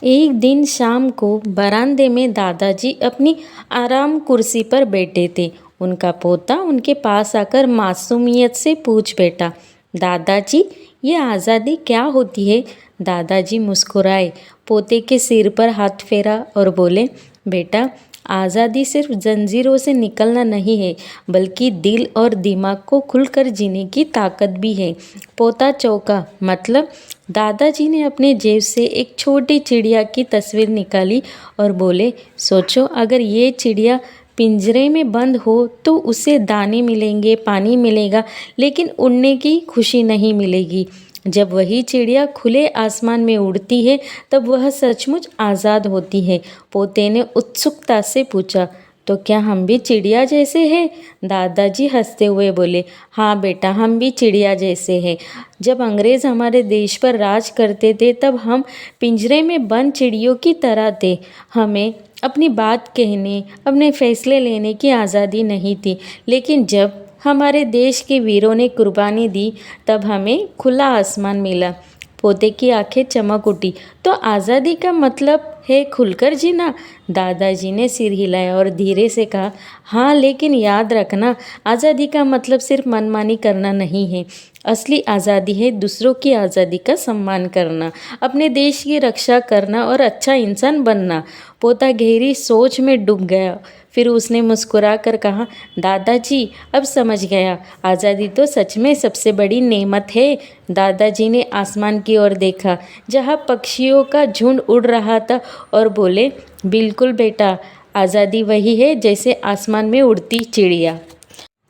एक दिन शाम को बरामदे में दादाजी अपनी आराम कुर्सी पर बैठे थे। उनका पोता उनके पास आकर मासूमियत से पूछ बैठा, दादाजी ये आज़ादी क्या होती है? दादाजी मुस्कुराए, पोते के सिर पर हाथ फेरा और बोले, बेटा आज़ादी सिर्फ जंजीरों से निकलना नहीं है, बल्कि दिल और दिमाग को खुलकर जीने की ताकत भी है। पोता चौंका, मतलब? दादाजी ने अपने जेब से एक छोटी चिड़िया की तस्वीर निकाली और बोले, सोचो अगर ये चिड़िया पिंजरे में बंद हो तो उसे दाने मिलेंगे, पानी मिलेगा, लेकिन उड़ने की खुशी नहीं मिलेगी। जब वही चिड़िया खुले आसमान में उड़ती है तब वह सचमुच आज़ाद होती है। पोते ने उत्सुकता से पूछा, तो क्या हम भी चिड़िया जैसे हैं? दादाजी हंसते हुए बोले, हाँ बेटा, हम भी चिड़िया जैसे हैं। जब अंग्रेज़ हमारे देश पर राज करते थे तब हम पिंजरे में बंद चिड़ियों की तरह थे। हमें अपनी बात कहने, अपने फैसले लेने की आज़ादी नहीं थी, लेकिन जब हमारे देश के वीरों ने कुर्बानी दी तब हमें खुला आसमान मिला। पोते की आंखें चमक उठी, तो आज़ादी का मतलब है खुलकर जीना? दादाजी ने सिर हिलाया और धीरे से कहा, हाँ, लेकिन याद रखना, आज़ादी का मतलब सिर्फ मनमानी करना नहीं है। असली आज़ादी है दूसरों की आज़ादी का सम्मान करना, अपने देश की रक्षा करना और अच्छा इंसान बनना। पोता गहरी सोच में डूब गया। फिर उसने मुस्कुरा कर कहा, दादाजी अब समझ गया, आज़ादी तो सच में सबसे बड़ी नेमत है। दादाजी ने आसमान की ओर देखा जहाँ पक्षियों का झुंड उड़ रहा था और बोले, बिल्कुल बेटा, आज़ादी वही है जैसे आसमान में उड़ती चिड़िया।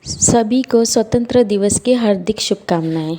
सभी को स्वतंत्र दिवस की हार्दिक शुभकामनाएं।